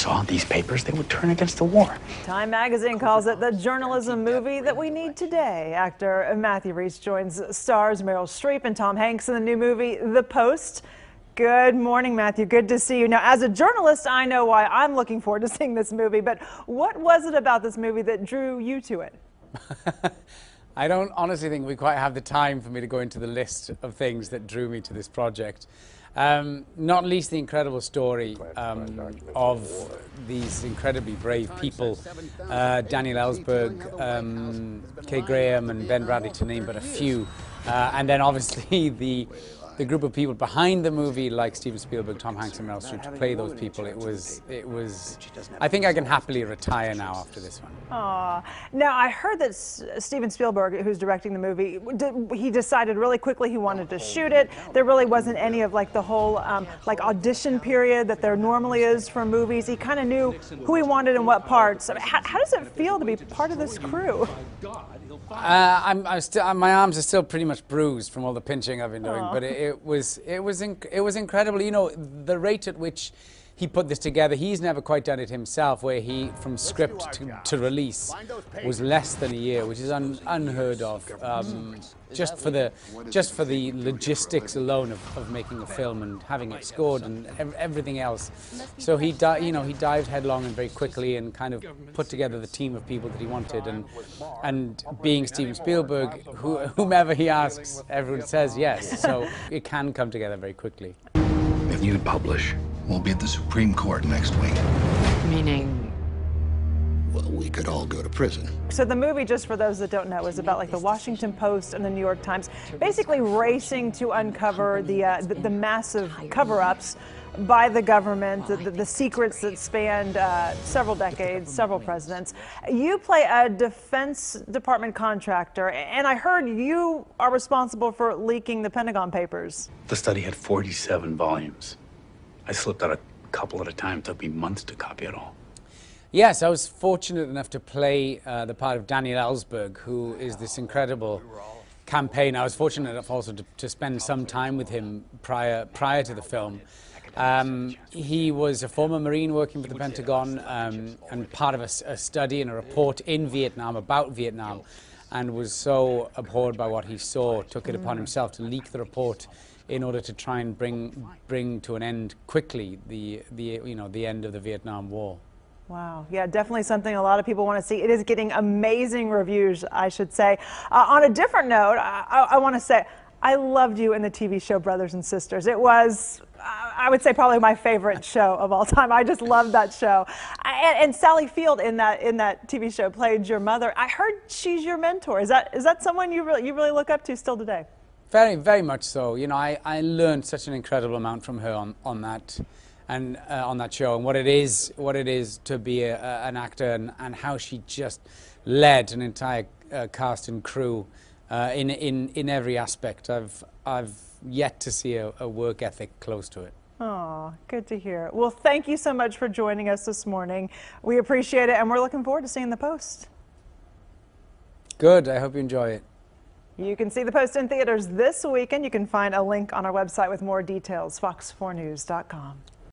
saw these papers, they would turn against the war. Time magazine calls it the journalism movie that we need today. Actor Matthew Rhys joins stars Meryl Streep and Tom Hanks in the new movie, The Post. Good morning, Matthew. Good to see you. Now, as a journalist, I know why I'm looking forward to seeing this movie, but what was it about this movie that drew you to it? I don't honestly think we quite have the time for me to go into the list of things that drew me to this project. Not least the incredible story of these incredibly brave people, Daniel Ellsberg, Kay Graham and Ben Bradley, to name but a few. And then obviously the group of people behind the movie, like Steven Spielberg, Tom Hanks and Meryl Streep, to play those people. It was, I think I can happily retire now after this one. Aww. Now, I heard that Steven Spielberg, who's directing the movie, he decided really quickly he wanted to shoot it. There really wasn't any of like the whole like audition period that there normally is for movies. He kind of knew who he wanted and what parts. I mean, how does it feel to be part of this crew? My arms are still pretty much bruised from all the pinching I've been doing, but it was incredible. You know, the rate at which he put this together, he's never quite done it himself, where he, from script to release, was less than a year, which is unheard of. Just for the logistics alone of making a film and having it scored and everything else. So he dived headlong and very quickly and kind of put together the team of people that he wanted. And being Steven Spielberg, whomever he asks, everyone says yes. So it can come together very quickly. If you publish, we'll be at the Supreme Court next week. Meaning? Well, we could all go to prison. So the movie, just for those that don't know, is about like the Washington Post and the New York Times basically racing to uncover the massive cover-ups by the government, the secrets that spanned several decades, several presidents. You play a Defense Department contractor, and I heard you are responsible for leaking the Pentagon Papers. The study had 47 volumes. I slipped out a couple at a time. It took me months to copy it all. Yes, I was fortunate enough to play the part of Daniel Ellsberg, who is this incredible campaigner. I was fortunate enough also to spend some time with him prior to the film. He was a former Marine working for the Pentagon and part of a study and a report in Vietnam about Vietnam, and was so abhorred by what he saw, took it upon himself to leak the report in order to try and bring to an end quickly the end of the Vietnam War. Wow. Yeah, definitely something a lot of people want to see. It is getting amazing reviews, I should say. On a different note, I want to say I loved you in the TV show Brothers and Sisters. It was, I would say, probably my favorite show of all time. I just loved that show. And Sally Field in that TV show played your mother. I heard she's your mentor. Is that someone you really look up to still today? Very, very much so. You know, I learned such an incredible amount from her on that. And on that show, and what it is to be an actor, and how she just led an entire cast and crew in every aspect. I've yet to see a work ethic close to it. Oh, good to hear. Well, thank you so much for joining us this morning. We appreciate it, and we're looking forward to seeing The Post. Good. I hope you enjoy it. You can see The Post in theaters this weekend. You can find a link on our website with more details, fox4news.com.